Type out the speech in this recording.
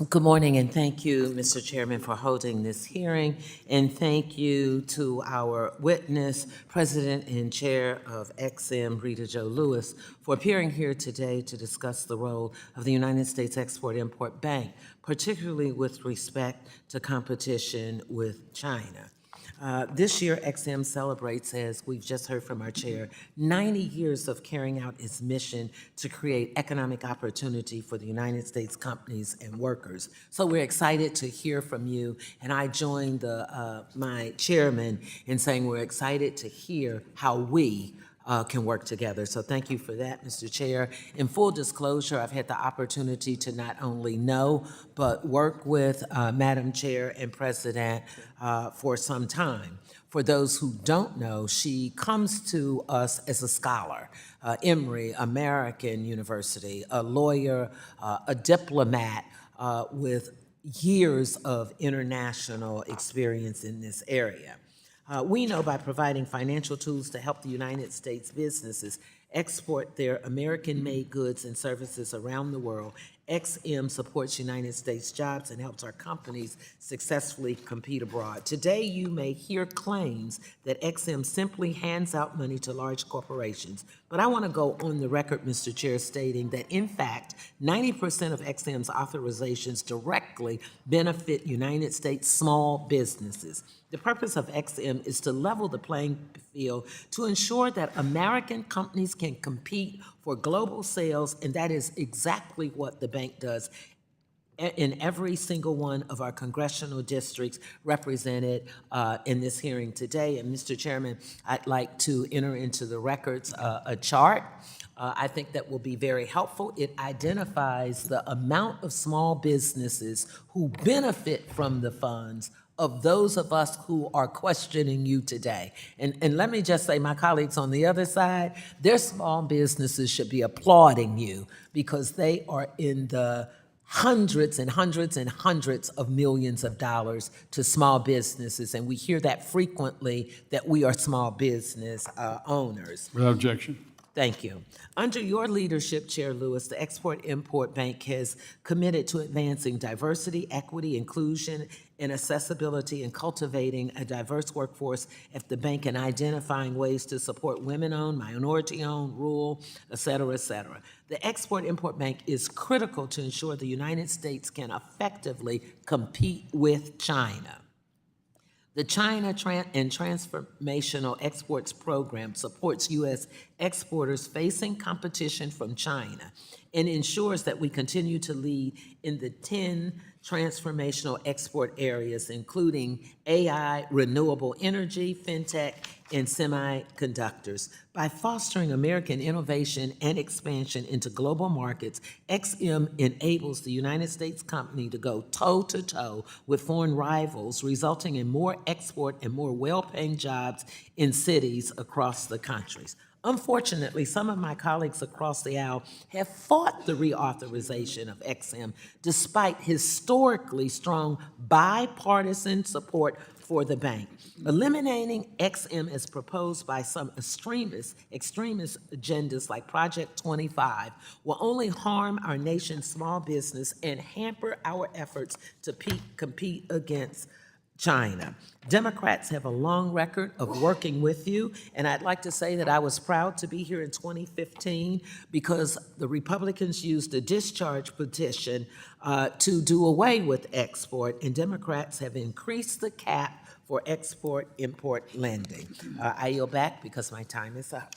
Good morning, and thank you, Mr. Chairman, for holding this hearing. And thank you to our witness, President and Chair of EXIM, Rita Jo Lewis, for appearing here today to discuss the role of the United States Export-Import Bank, particularly with respect to competition with China. This year, EXIM celebrates, as we've just heard from our chair, 90 years of carrying out its mission to create economic opportunity for the United States companies and workers. So we're excited to hear from you, and I join my chairman in saying we're excited to hear how we can work together. So thank you for that, Mr. Chair. In full disclosure, I've had the opportunity to not only know, but work with Madam Chair and President for some time. For those who don't know, she comes to us as a scholar, Emory American University, a lawyer, a diplomat with years of international experience in this area. We know by providing financial tools to help the United States businesses export their American-made goods and services around the world, EXIM supports United States jobs and helps our companies successfully compete abroad. Today, you may hear claims that EXIM simply hands out money to large corporations, but I want to go on the record, Mr. Chair, stating that, in fact, 90% of EXIM's authorizations directly benefit United States small businesses. The purpose of EXIM is to level the playing field to ensure that American companies can compete for global sales, and that is exactly what the bank does in every single one of our congressional districts represented in this hearing today. And Mr. Chairman, I'd like to enter into the records a chart. I think that will be very helpful. It identifies the amount of small businesses who benefit from the funds of those of us who are questioning you today. And let me just say, my colleagues on the other side, their small businesses should be applauding you because they are in the hundreds and hundreds and hundreds of millions of dollars to small businesses. And we hear that frequently, that we are small business owners. Without objection. Thank you. Under your leadership, Chair Lewis, the Export-Import Bank has committed to advancing diversity, equity, inclusion, and accessibility, and cultivating a diverse workforce at the bank and identifying ways to support women-owned, minority-owned, rural, et cetera, et cetera. The Export-Import Bank is critical to ensure the United States can effectively compete with China. The China and Transformational Exports Program supports U.S. exporters facing competition from China and ensures that we continue to lead in the 10 transformational export areas, including AI, renewable energy, fintech, and semiconductors. By fostering American innovation and expansion into global markets, EXIM enables the United States company to go toe-to-toe with foreign rivals, resulting in more export and more well-paying jobs in cities across the countries. Unfortunately, some of my colleagues across the aisle have fought the reauthorization of EXIM despite historically strong bipartisan support for the bank. Eliminating EXIM as proposed by some extremist agendas like Project 25 will only harm our nation's small business and hamper our efforts to compete against China. Democrats have a long record of working with you, and I'd like to say that I was proud to be here in 2015 because the Republicans used a discharge petition to do away with export, and Democrats have increased the cap for export-import lending. I yield back because my time is up.